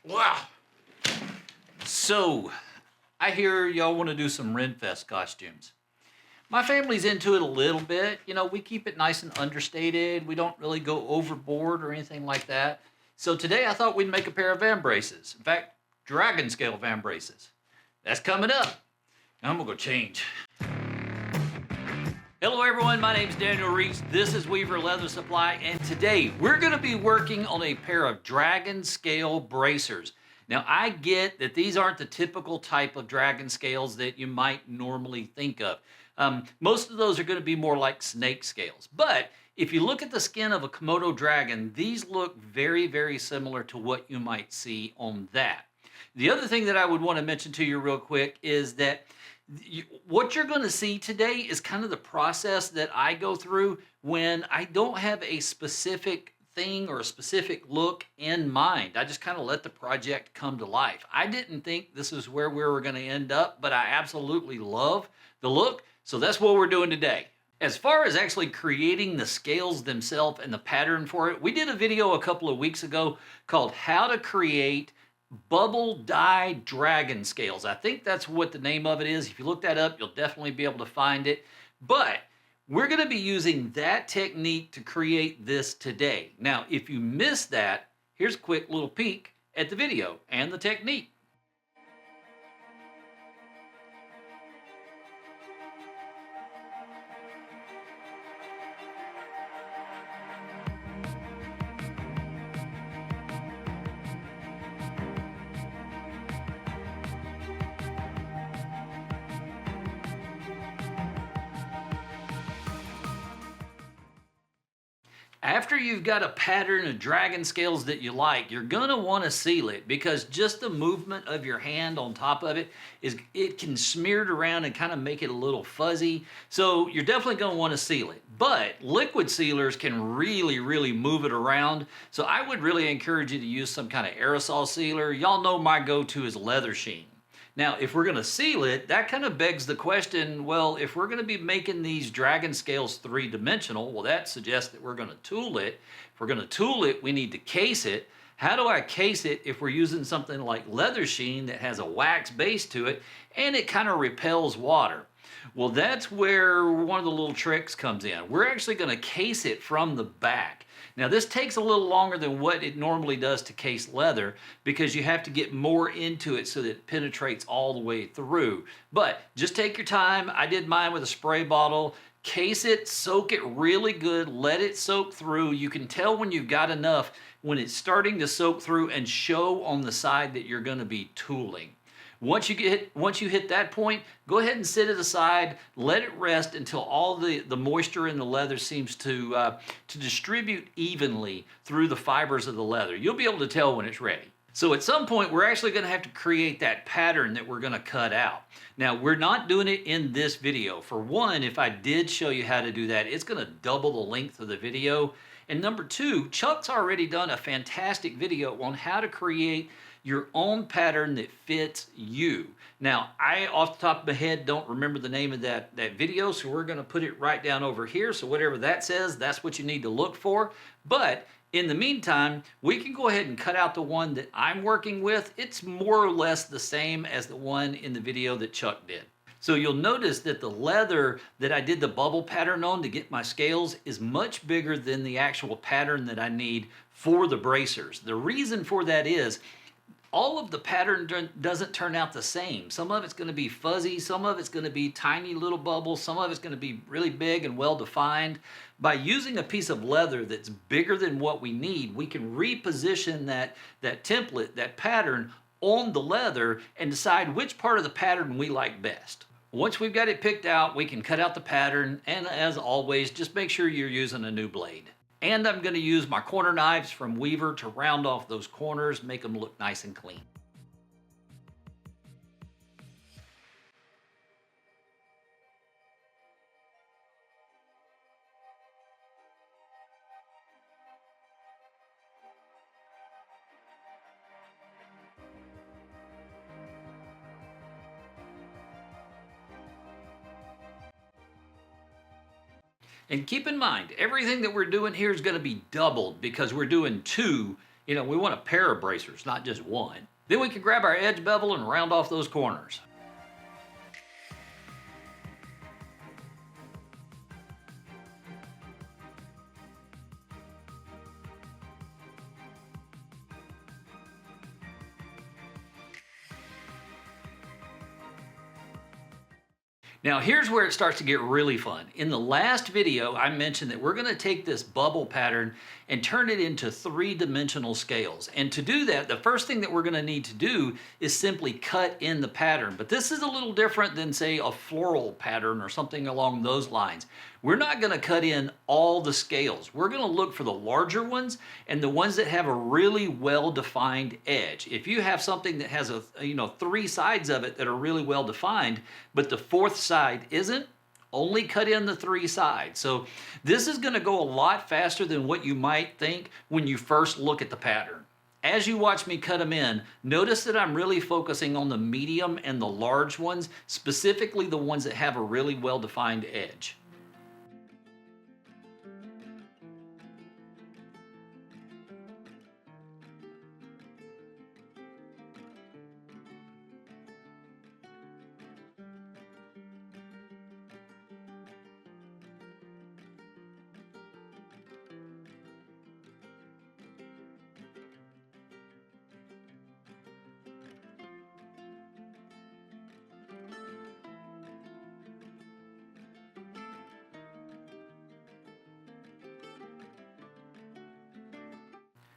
Wow. So, I hear y'all want to do some Ren Fest costumes. My family's into it a little bit. You know, we keep it nice and understated. We don't really go overboard or anything like that. So today I thought we'd make a pair of van braces. In fact, dragon scale van braces. That's coming up. I'm gonna go change. Hello everyone, my name is Daniel Reese. This is Weaver Leather Supply, and today we're gonna be working on a pair of dragon scale bracers. Now I get that these aren't the typical type of dragon scales that you might normally think of. Most of those are gonna be more like snake scales. But if you look at the skin of a Komodo dragon, these look very, very similar to what you might see on that. The other thing that I would want to mention to you real quick is that what you're going to see today is kind of the process that I go through when I don't have a specific thing or a specific look in mind. I just kind of let the project come to life. I didn't think this is where we were going to end up, but I absolutely love the look. So that's what we're doing today. As far as actually creating the scales themselves and the pattern for it, we did a video a couple of weeks ago called How to Create Bubble Dye Dragon Scales. I think that's what the name of it is. If you look that up, you'll definitely be able to find it. But we're going to be using that technique to create this today. Now, if you missed that, here's a quick little peek at the video and the technique. After you've got a pattern of dragon scales that you like, you're gonna wanna seal it because just the movement of your hand on top of it can smear it around and kind of make it a little fuzzy. So you're definitely gonna wanna seal it. But liquid sealers can really, really move it around. So I would really encourage you to use some kind of aerosol sealer. Y'all know my go-to is leather sheen. Now, if we're gonna seal it, that kind of begs the question, well, if we're gonna be making these dragon scales three-dimensional, well, that suggests that we're gonna tool it. If we're gonna tool it, we need to case it. How do I case it if we're using something like leather sheen that has a wax base to it and it kind of repels water? Well, that's where one of the little tricks comes in. We're actually gonna case it from the back. Now this takes a little longer than what it normally does to case leather because you have to get more into it so that it penetrates all the way through. But just take your time. I did mine with a spray bottle. Case it, soak it really good, let it soak through. You can tell when you've got enough when it's starting to soak through and show on the side that you're gonna be tooling. Once you hit that point, go ahead and set it aside, let it rest until all the moisture in the leather seems to distribute evenly through the fibers of the leather. You'll be able to tell when it's ready. So at some point, we're actually gonna have to create that pattern that we're gonna cut out. Now, we're not doing it in this video. For one, if I did show you how to do that, it's gonna double the length of the video. And number two, Chuck's already done a fantastic video on how to create your own pattern that fits you. Now, I, off the top of my head, don't remember the name of that video, so we're gonna put it right down over here. So whatever that says, that's what you need to look for. But in the meantime, we can go ahead and cut out the one that I'm working with. It's more or less the same as the one in the video that Chuck did. So you'll notice that the leather that I did the bubble pattern on to get my scales is much bigger than the actual pattern that I need for the bracers. The reason for that is all of the pattern doesn't turn out the same. Some of it's gonna be fuzzy, some of it's gonna be tiny little bubbles, some of it's gonna be really big and well defined. By using a piece of leather that's bigger than what we need, we can reposition that template, that pattern on the leather and decide which part of the pattern we like best. Once we've got it picked out, we can cut out the pattern, and as always, just make sure you're using a new blade. And I'm gonna use my corner knives from Weaver to round off those corners, make them look nice and clean. And keep in mind, everything that we're doing here is going to be doubled because we're doing two You know, we want a pair of bracers, not just one. Then we can grab our edge bevel and round off those corners. Now here's where it starts to get really fun. In the last video, I mentioned that we're gonna take this bubble pattern and turn it into three-dimensional scales. And to do that, the first thing that we're gonna need to do is simply cut in the pattern. But this is a little different than, say, a floral pattern or something along those lines. We're not gonna cut in all the scales. We're gonna look for the larger ones and the ones that have a really well-defined edge. If you have something that has three sides of it that are really well-defined, but the fourth side isn't, only cut in the three sides. So this is gonna go a lot faster than what you might think when you first look at the pattern. As you watch me cut them in, notice that I'm really focusing on the medium and the large ones, specifically the ones that have a really well-defined edge.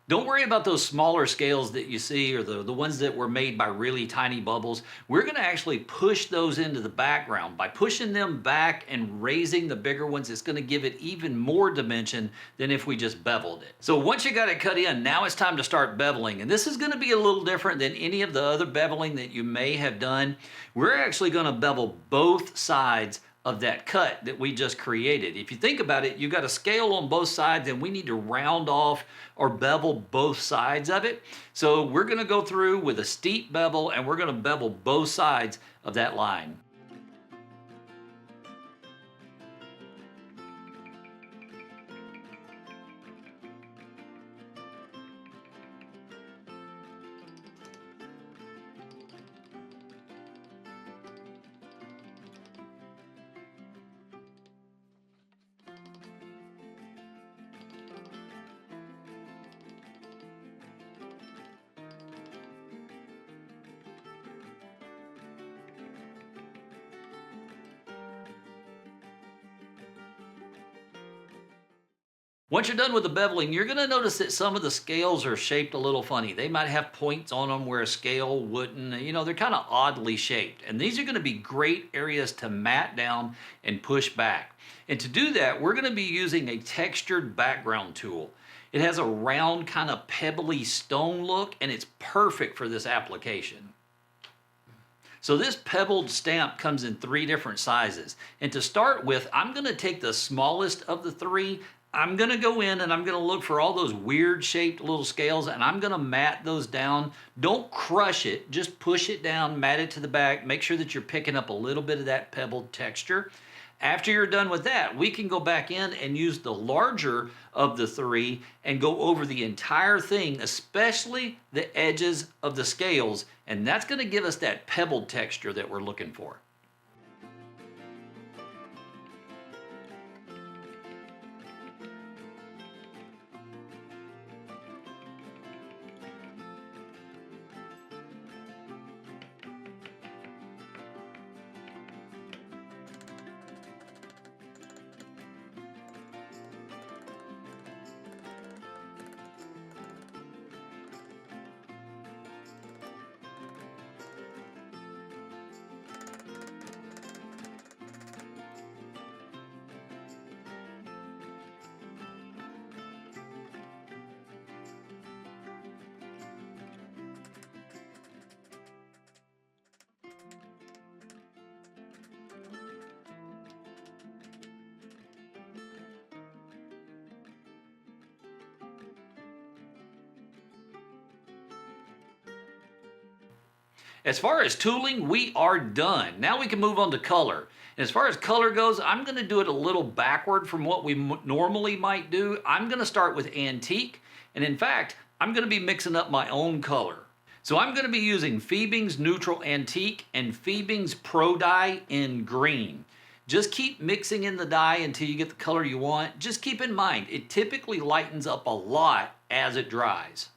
Don't worry about those smaller scales that you see or the ones that were made by really tiny bubbles. We're gonna actually push those into the background. By pushing them back and raising the bigger ones, it's gonna give it even more dimension than if we just beveled it. So once you got it cut in, now it's time to start beveling. And this is gonna be a little different than any of the other beveling that you may have done. We're actually gonna bevel both sides of that cut that we just created. If you think about it, you got a scale on both sides and we need to round off or bevel both sides of it. So we're gonna go through with a steep bevel and we're gonna bevel both sides of that line. Once you're done with the beveling, you're gonna notice that some of the scales are shaped a little funny. They might have points on them where a scale wouldn't. You know, they're kind of oddly shaped. And these are gonna be great areas to mat down and push back. And to do that, we're gonna be using a textured background tool. It has a round, kind of pebbly stone look, and it's perfect for this application. So this pebbled stamp comes in three different sizes. And to start with, I'm gonna take the smallest of the three. I'm gonna go in and I'm gonna look for all those weird shaped little scales and I'm gonna mat those down. Don't crush it, just push it down, mat it to the back, make sure that you're picking up a little bit of that pebbled texture. After you're done with that, we can go back in and use the larger of the three and go over the entire thing, especially the edges of the scales, and that's gonna give us that pebbled texture that we're looking for. As far as tooling, we are done. Now we can move on to color. And as far as color goes, I'm gonna do it a little backward from what we normally might do. I'm gonna start with antique. And in fact, I'm going to be mixing up my own color. So I'm going to be using Phoebing's Neutral Antique and Phoebing's Pro Dye in green. Just keep mixing in the dye until you get the color you want. Just keep in mind, it typically lightens up a lot as it dries.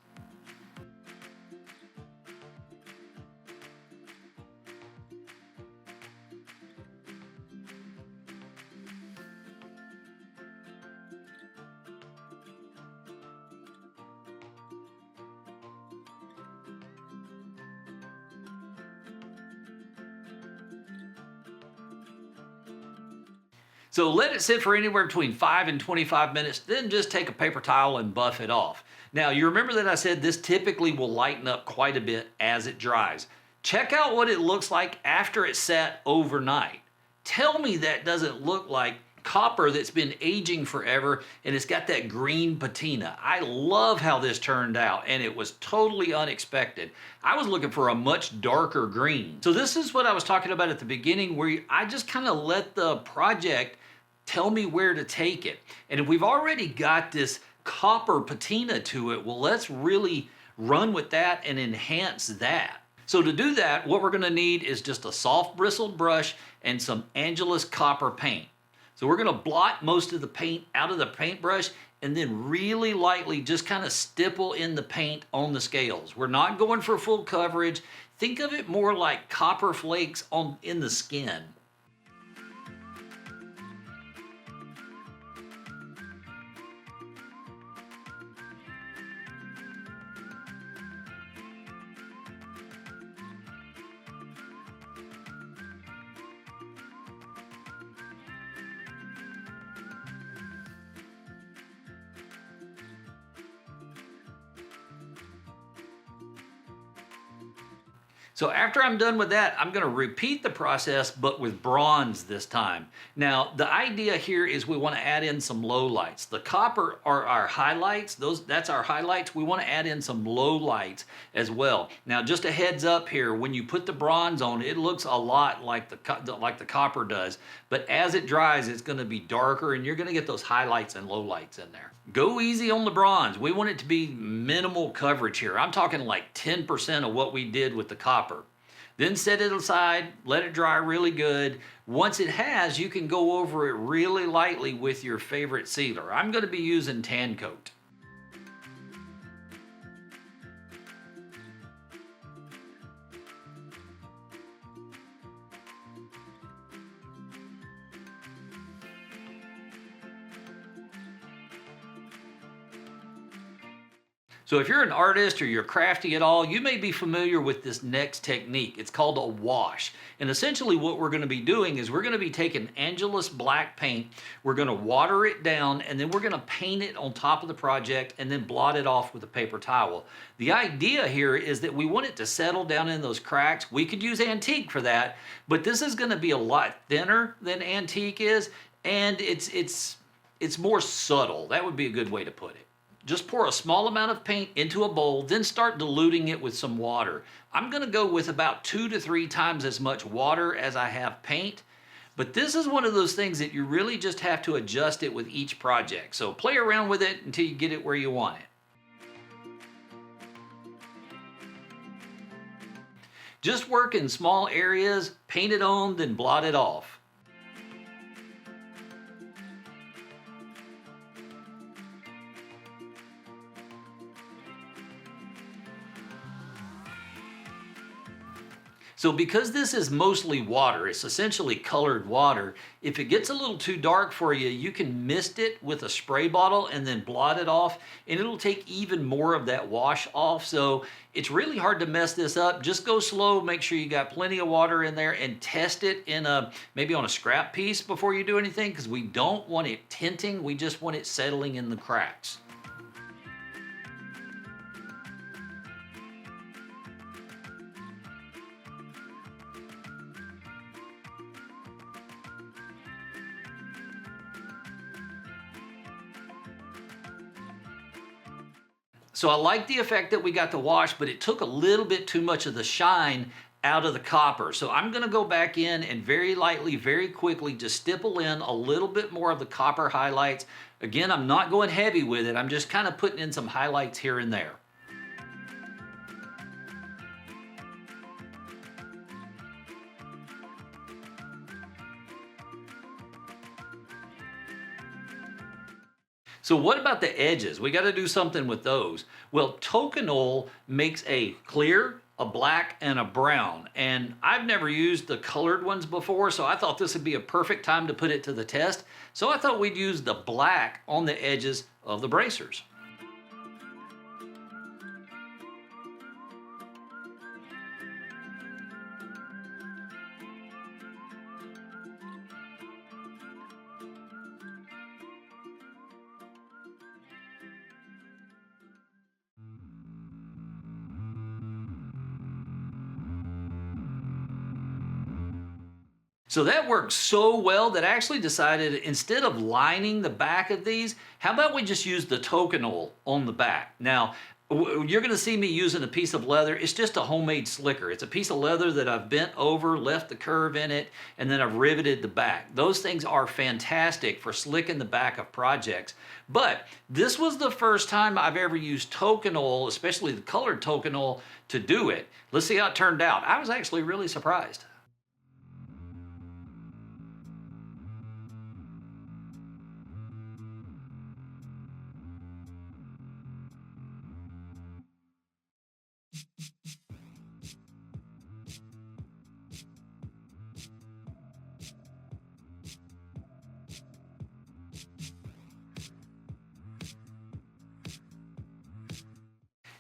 So let it sit for anywhere between 5 and 25 minutes, then just take a paper towel and buff it off. Now, you remember that I said this typically will lighten up quite a bit as it dries. Check out what it looks like after it's sat overnight. Tell me that doesn't look like copper that's been aging forever and it's got that green patina. I love how this turned out, and it was totally unexpected. I was looking for a much darker green. So this is what I was talking about at the beginning, where I just kind of let the project tell me where to take it. And if we've already got this copper patina to it, well, let's really run with that and enhance that. So to do that, what we're gonna need is just a soft bristled brush and some Angelus copper paint. So we're gonna blot most of the paint out of the paintbrush and then really lightly just kind of stipple in the paint on the scales. We're not going for full coverage. Think of it more like copper flakes in the skin. So after I'm done with that, I'm gonna repeat the process, but with bronze this time. Now, the idea here is we wanna add in some lowlights. The copper are our highlights, that's our highlights. We wanna add in some lowlights as well. Now, just a heads up here, when you put the bronze on, it looks a lot like the copper does, but as it dries, it's gonna be darker and you're gonna get those highlights and lowlights in there. Go easy on the bronze. We want it to be minimal coverage here. I'm talking like 10% of what we did with the copper. Then set it aside, let it dry really good. Once it has, you can go over it really lightly with your favorite sealer. I'm gonna be using Tan Coat. So if you're an artist or you're crafty at all, you may be familiar with this next technique. It's called a wash. And essentially what we're gonna be doing is we're gonna be taking Angelus black paint, we're gonna water it down, and then we're gonna paint it on top of the project and then blot it off with a paper towel. The idea here is that we want it to settle down in those cracks. We could use antique for that, but this is gonna be a lot thinner than antique is, and it's more subtle. That would be a good way to put it. Just pour a small amount of paint into a bowl, then start diluting it with some water. I'm gonna go with about 2 to 3 times as much water as I have paint, but this is one of those things that you really just have to adjust it with each project. So play around with it until you get it where you want it. Just work in small areas, paint it on, then blot it off. So because this is mostly water, it's essentially colored water, if it gets a little too dark for you, you can mist it with a spray bottle and then blot it off, and it'll take even more of that wash off. So it's really hard to mess this up. Just go slow, make sure you got plenty of water in there, and test it in maybe on a scrap piece before you do anything, because we don't want it tinting, we just want it settling in the cracks. So I like the effect that we got the wash, but it took a little bit too much of the shine out of the copper. So I'm gonna go back in and very lightly, very quickly, just stipple in a little bit more of the copper highlights. Again, I'm not going heavy with it. I'm just kind of putting in some highlights here and there. So what about the edges? We got to do something with those. Well, Tokonole makes a clear, a black, and a brown. And I've never used the colored ones before, so I thought this would be a perfect time to put it to the test. So I thought we'd use the black on the edges of the bracers. So that worked so well that I actually decided instead of lining the back of these, how about we just use the Tokonole on the back? Now, you're gonna see me using a piece of leather. It's just a homemade slicker. It's a piece of leather that I've bent over, left the curve in it, and then I've riveted the back. Those things are fantastic for slicking the back of projects. But this was the first time I've ever used Tokonole, especially the colored Tokonole, to do it. Let's see how it turned out. I was actually really surprised.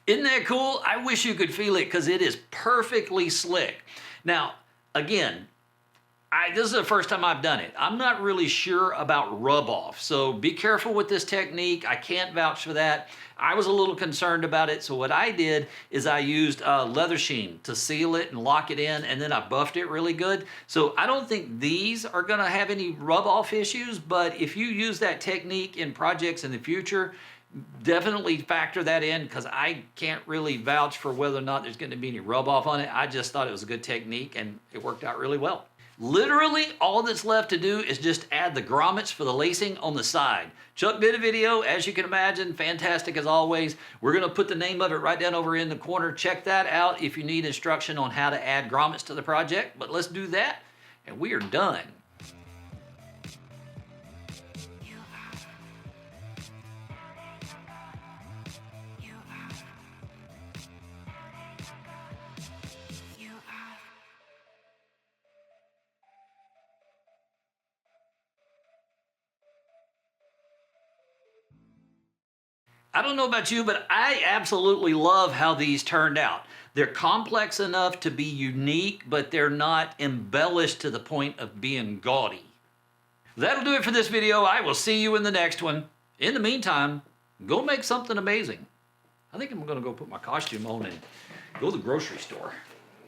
Isn't that cool? I wish you could feel it because it is perfectly slick. Now, again, this is the first time I've done it. I'm not really sure about rub off, so be careful with this technique. I can't vouch for that. I was a little concerned about it, so what I did is I used leather sheen to seal it and lock it in, and then I buffed it really good. So I don't think these are gonna have any rub off issues, but if you use that technique in projects in the future, definitely factor that in because I can't really vouch for whether or not there's going to be any rub off on it. I just thought it was a good technique and it worked out really well. Literally all that's left to do is just add the grommets for the lacing on the side. Chuck did a video, as you can imagine, fantastic as always. We're going to put the name of it right down over in the corner. Check that out if you need instruction on how to add grommets to the project. But let's do that and we are done. I don't know about you, but I absolutely love how these turned out. They're complex enough to be unique, but they're not embellished to the point of being gaudy. That'll do it for this video. I will see you in the next one. In the meantime, go make something amazing. I think I'm gonna go put my costume on and go to the grocery store.